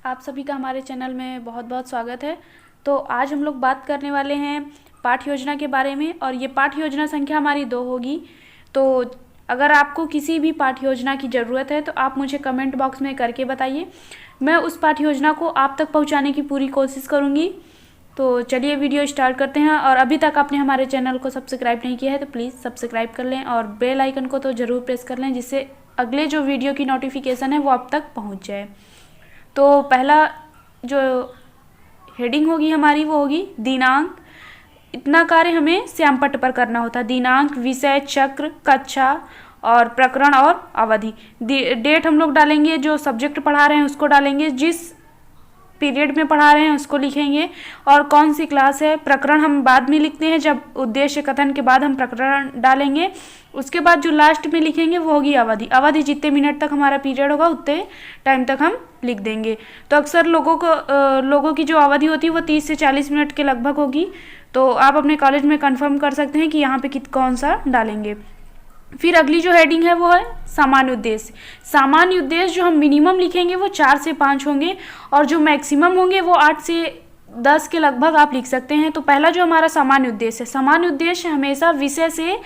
आप सभी का हमारे चैनल में बहुत बहुत स्वागत है। तो आज हम लोग बात करने वाले हैं पाठ योजना के बारे में और ये पाठ योजना संख्या हमारी 2 होगी। तो अगर आपको किसी भी पाठ योजना की ज़रूरत है तो आप मुझे कमेंट बॉक्स में करके बताइए। मैं उस पाठ योजना को आप तक पहुंचाने की पूरी कोशिश करूंगी। तो चलिए वीडियो स्टार्ट करते हैं। और अभी तक आपने हमारे चैनल को सब्सक्राइब नहीं किया है तो प्लीज़ सब्सक्राइब कर लें और बेल आइकन को तो ज़रूर प्रेस कर लें, जिससे अगले जो वीडियो की नोटिफिकेशन है वो आप तक पहुँच जाए। तो पहला जो हेडिंग होगी हमारी वो होगी दिनांक। इतना कार्य हमें श्यामपट्ट पर करना होता है। दिनांक, विषय, चक्र, कक्षा और प्रकरण और अवधि। डेट हम लोग डालेंगे, जो सब्जेक्ट पढ़ा रहे हैं उसको डालेंगे, जिस पीरियड में पढ़ा रहे हैं उसको लिखेंगे और कौन सी क्लास है। प्रकरण हम बाद में लिखते हैं, जब उद्देश्य कथन के बाद हम प्रकरण डालेंगे। उसके बाद जो लास्ट में लिखेंगे वो होगी अवधि। अवधि जितने मिनट तक हमारा पीरियड होगा उतने टाइम तक हम लिख देंगे। तो अक्सर लोगों की जो अवधि होती है वो 30 से 40 मिनट के लगभग होगी। तो आप अपने कॉलेज में कंफर्म कर सकते हैं कि यहाँ पे कौन सा डालेंगे। फिर अगली जो हेडिंग है वो है सामान्य उद्देश्य। सामान्य उद्देश्य जो हम मिनिमम लिखेंगे वो 4 से 5 होंगे और जो मैक्सिमम होंगे वो 8 से 10 के लगभग आप लिख सकते हैं। तो पहला जो हमारा सामान्य उद्देश्य है, सामान्य उद्देश्य हमेशा विषय से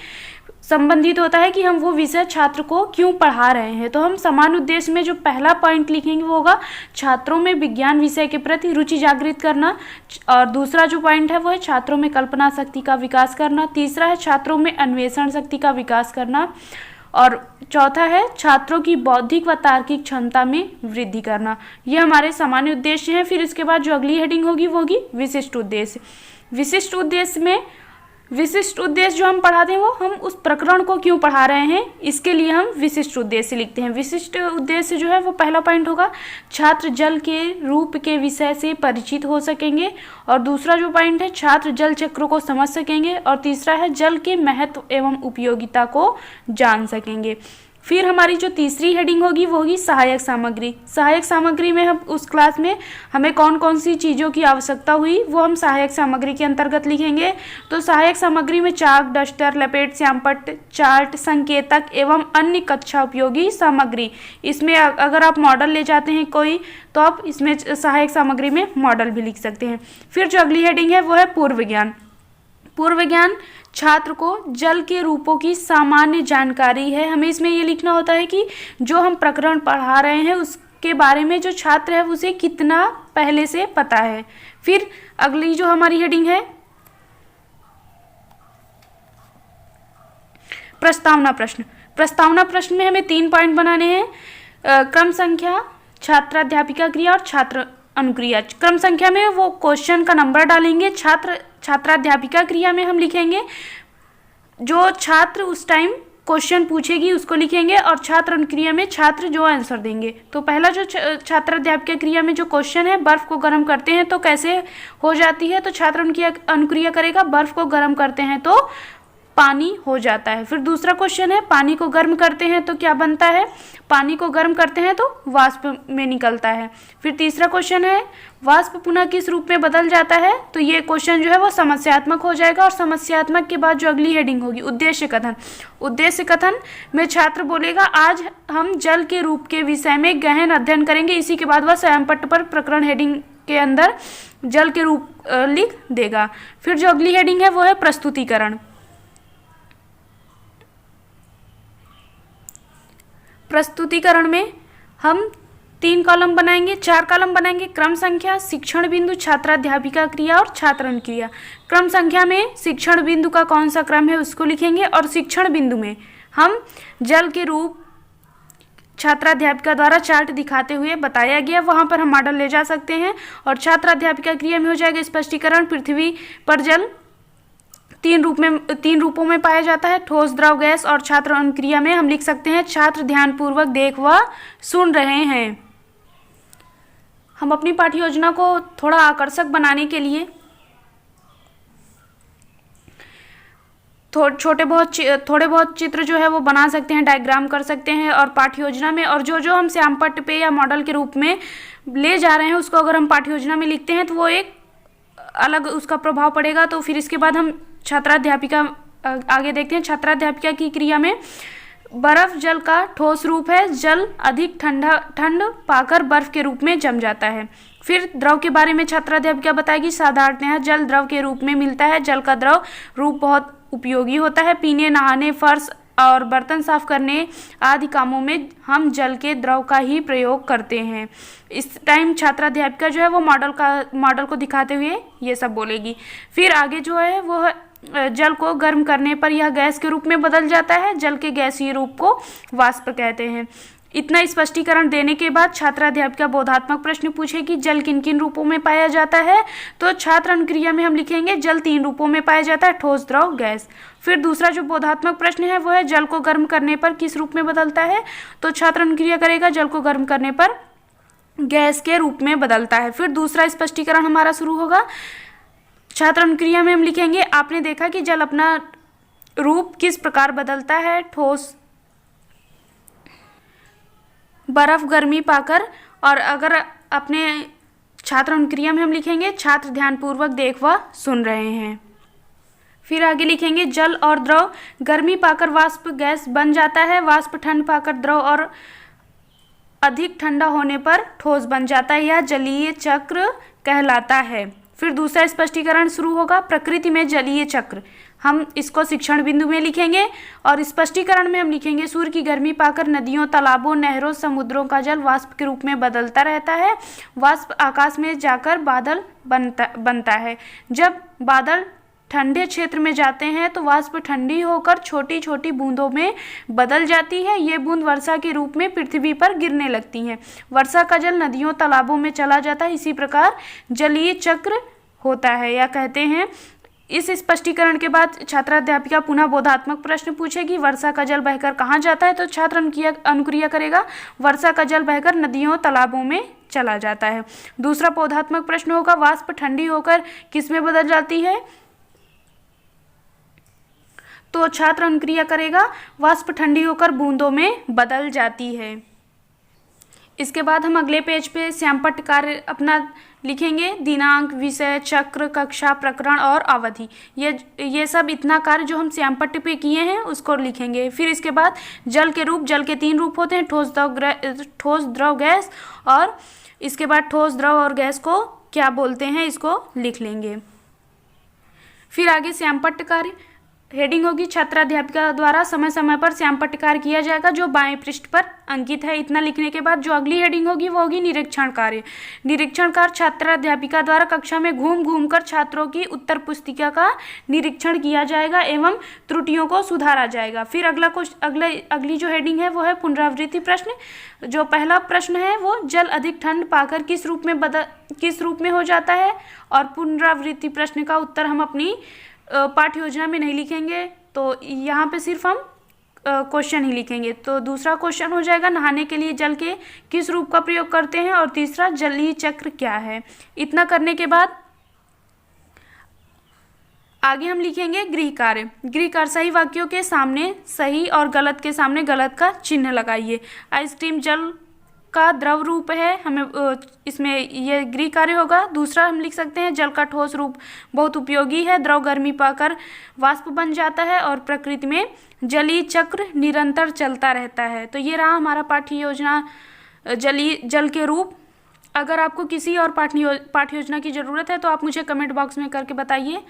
संबंधित होता है कि हम वो विषय छात्र को क्यों पढ़ा रहे हैं। तो हम सामान्य उद्देश्य में जो पहला पॉइंट लिखेंगे वो होगा छात्रों में विज्ञान विषय के प्रति रुचि जागृत करना। और दूसरा जो पॉइंट है वो है छात्रों में कल्पना शक्ति का विकास करना। तीसरा है छात्रों में अन्वेषण शक्ति का विकास करना। और चौथा है छात्रों की बौद्धिक व तार्किक क्षमता में वृद्धि करना। ये हमारे सामान्य उद्देश्य हैं। फिर इसके बाद जो अगली हेडिंग होगी वो होगी विशिष्ट उद्देश्य। विशिष्ट उद्देश्य में विशिष्ट उद्देश्य जो हम पढ़ाते हैं वो हम उस प्रकरण को क्यों पढ़ा रहे हैं, इसके लिए हम विशिष्ट उद्देश्य लिखते हैं। विशिष्ट उद्देश्य जो है वो पहला पॉइंट होगा छात्र जल के रूप के विषय से परिचित हो सकेंगे। और दूसरा जो पॉइंट है छात्र जल चक्र को समझ सकेंगे। और तीसरा है जल के महत्व एवं उपयोगिता को जान सकेंगे। फिर हमारी जो तीसरी हेडिंग होगी वो होगी सहायक सामग्री। सहायक सामग्री में हम उस क्लास में हमें कौन कौन सी चीज़ों की आवश्यकता हुई वो हम सहायक सामग्री के अंतर्गत लिखेंगे। तो सहायक सामग्री में चाक, डस्टर, लपेट, श्यामपट्ट, चार्ट, संकेतक एवं अन्य कक्षा उपयोगी सामग्री। इसमें अगर आप मॉडल ले जाते हैं कोई तो आप इसमें सहायक सामग्री में मॉडल भी लिख सकते हैं। फिर जो अगली हेडिंग है वो है पूर्व ज्ञान। पूर्व ज्ञान छात्र को जल के रूपों की सामान्य जानकारी है। हमें इसमें ये लिखना होता है कि जो हम प्रकरण पढ़ा रहे हैं उसके बारे में जो छात्र है उसे कितना पहले से पता है। फिर अगली जो हमारी हेडिंग है प्रस्तावना प्रश्न। प्रस्तावना प्रश्न में हमें 3 पॉइंट बनाने हैं, क्रम संख्या, छात्राध्यापिका क्रिया और छात्र अनुक्रिया। क्रम संख्या में वो क्वेश्चन का नंबर डालेंगे। छात्राध्यापिका क्रिया में हम लिखेंगे जो छात्र उस टाइम क्वेश्चन पूछेगी उसको लिखेंगे। और छात्र अनुक्रिया में छात्र जो आंसर देंगे। तो पहला जो छात्राध्यापिका क्रिया में जो क्वेश्चन है, बर्फ को गर्म करते हैं तो कैसे हो जाती है, तो छात्र अनुक्रिया करेगा बर्फ को गर्म करते हैं तो पानी हो जाता है। फिर दूसरा क्वेश्चन है पानी को गर्म करते हैं तो क्या बनता है, पानी को गर्म करते हैं तो वाष्प में निकलता है। फिर तीसरा क्वेश्चन है वाष्प पुनः किस रूप में बदल जाता है। तो ये क्वेश्चन जो है वो समस्यात्मक हो जाएगा। और समस्यात्मक के बाद जो अगली हेडिंग होगी उद्देश्य कथन। उद्देश्य कथन में छात्र बोलेगा आज हम जल के रूप के विषय में गहन अध्ययन करेंगे। इसी के बाद वह श्यामपट्ट पर प्रकरण हेडिंग के अंदर जल के रूप लिख देगा। फिर जो अगली हेडिंग है वो है प्रस्तुतिकरण। प्रस्तुतिकरण में हम 3 कॉलम बनाएंगे, 4 कॉलम बनाएंगे। क्रम संख्या, शिक्षण बिंदु, छात्राध्यापिका क्रिया और छात्र अनुक्रिया। क्रम संख्या में शिक्षण बिंदु का कौन सा क्रम है उसको लिखेंगे। और शिक्षण बिंदु में हम जल के रूप छात्राध्यापिका द्वारा चार्ट दिखाते हुए बताया गया, वहाँ पर हम मॉडल ले जा सकते हैं। और छात्राध्यापिका क्रिया में हो जाएगा स्पष्टीकरण। पृथ्वी पर जल 3 रूपों में पाया जाता है, ठोस, द्रव, गैस। और छात्र अनुक्रिया में हम लिख सकते हैं छात्र ध्यानपूर्वक देख व सुन रहे हैं। हम अपनी पाठ्य योजना को थोड़ा आकर्षक बनाने के लिए थोड़े बहुत चित्र जो है वो बना सकते हैं, डायग्राम कर सकते हैं। और पाठ्य योजना में और जो हम श्यामपट्ट पे या मॉडल के रूप में ले जा रहे हैं उसको अगर हम पाठ्य योजना में लिखते हैं तो वो एक अलग उसका प्रभाव पड़ेगा। तो फिर इसके बाद हम छात्राध्यापिका आगे देखते हैं। छात्राध्यापिका की क्रिया में बर्फ जल का ठोस रूप है। जल अधिक ठंड पाकर बर्फ के रूप में जम जाता है। फिर द्रव के बारे में छात्राध्यापिका बताएगी। साधारणतः जल द्रव के रूप में मिलता है। जल का द्रव रूप बहुत उपयोगी होता है। पीने, नहाने, फर्श और बर्तन साफ करने आदि कामों में हम जल के द्रव का ही प्रयोग करते हैं। इस टाइम छात्राध्यापिका जो है वो मॉडल को दिखाते हुए ये सब बोलेगी। फिर आगे जो है वो जल को गर्म करने पर यह गैस के रूप में बदल जाता है। जल के गैसीय रूप को वाष्प कहते हैं। इतना स्पष्टीकरण देने के बाद छात्राध्यापिका बोधात्मक प्रश्न पूछेगी। जल किन किन रूपों में पाया जाता है? तो छात्र अनुक्रिया में हम लिखेंगे जल 3 रूपों में पाया जाता है, ठोस, द्रव, गैस। फिर दूसरा जो बोधात्मक प्रश्न है वो है जल को गर्म करने पर किस रूप में बदलता है? तो छात्र अनुक्रिया करेगा जल को गर्म करने पर गैस के रूप में बदलता है। फिर दूसरा स्पष्टीकरण हमारा शुरू होगा। छात्र अनुक्रिया में हम लिखेंगे आपने देखा कि जल अपना रूप किस प्रकार बदलता है, ठोस, बर्फ गर्मी पाकर। और अगर अपने छात्र अनुक्रिया में हम लिखेंगे छात्र ध्यानपूर्वक देख व सुन रहे हैं। फिर आगे लिखेंगे जल और द्रव गर्मी पाकर वाष्प गैस बन जाता है। वाष्प ठंड पाकर द्रव और अधिक ठंडा होने पर ठोस बन जाता है। यह जलीय चक्र कहलाता है। फिर दूसरा स्पष्टीकरण शुरू होगा। प्रकृति में जलीय चक्र, हम इसको शिक्षण बिंदु में लिखेंगे। और स्पष्टीकरण में हम लिखेंगे सूर्य की गर्मी पाकर नदियों, तालाबों, नहरों, समुद्रों का जल वाष्प के रूप में बदलता रहता है। वाष्प आकाश में जाकर बादल बनता है। जब बादल ठंडे क्षेत्र में जाते हैं तो वाष्प ठंडी होकर छोटी छोटी बूंदों में बदल जाती है। ये बूंद वर्षा के रूप में पृथ्वी पर गिरने लगती हैं। वर्षा का जल नदियों, तालाबों में चला जाता है। इसी प्रकार जलीय चक्र होता है या कहते हैं। इस स्पष्टीकरण के बाद छात्राध्यापिका पुनः बोधात्मक प्रश्न पूछेगी। वर्षा का जल बहकर कहाँ जाता है? तो छात्र अनुक्रिया करेगा वर्षा का जल बहकर नदियों, तालाबों में चला जाता है। दूसरा बोधात्मक प्रश्न होगा वाष्प ठंडी होकर किस में बदल जाती है? तो छात्र अनुक्रिया करेगा वाष्प ठंडी होकर बूंदों में बदल जाती है। इसके बाद हम अगले पेज पे श्यामपट्ट कार्य अपना लिखेंगे। दिनांक, विषय, चक्र, कक्षा, प्रकरण और अवधि, ये सब इतना कार्य जो हम श्यामपट्ट पे किए हैं उसको लिखेंगे। फिर इसके बाद जल के रूप, जल के 3 रूप होते हैं, ठोस, द्रव, गैस। और इसके बाद ठोस, द्रव और गैस को क्या बोलते हैं इसको लिख लेंगे। फिर आगे श्यामपट्ट कार्य हेडिंग होगी छात्राध्यापिका द्वारा समय समय पर श्यामपट्ट कार्य किया जाएगा जो बाएं पृष्ठ पर अंकित है। इतना लिखने के बाद जो अगली हेडिंग होगी वो होगी निरीक्षण कार्य। निरीक्षण कार्य छात्राध्यापिका द्वारा कक्षा में घूम घूम कर छात्रों की उत्तर पुस्तिका का निरीक्षण किया जाएगा एवं त्रुटियों को सुधारा जाएगा। फिर अगली जो हेडिंग है वो है पुनरावृत्ति प्रश्न। जो पहला प्रश्न है वो जल अधिक ठंड पाकर किस रूप में हो जाता है? और पुनरावृत्ति प्रश्न का उत्तर हम अपनी पाठ्य योजना में नहीं लिखेंगे, तो यहाँ पे सिर्फ हम क्वेश्चन ही लिखेंगे। तो दूसरा क्वेश्चन हो जाएगा नहाने के लिए जल के किस रूप का प्रयोग करते हैं? और तीसरा जलीय चक्र क्या है? इतना करने के बाद आगे हम लिखेंगे गृह कार्य। गृह कार्य सही वाक्यों के सामने सही और गलत के सामने गलत का चिन्ह लगाइए। आइसक्रीम जल का द्रव रूप है, हमें इसमें ये गृह कार्य होगा। दूसरा हम लिख सकते हैं जल का ठोस रूप बहुत उपयोगी है, द्रव गर्मी पाकर वाष्प बन जाता है और प्रकृति में जलीय चक्र निरंतर चलता रहता है। तो ये रहा हमारा पाठ्य योजना जल के रूप। अगर आपको किसी और पाठ्य योजना की ज़रूरत है तो आप मुझे कमेंट बॉक्स में करके बताइए।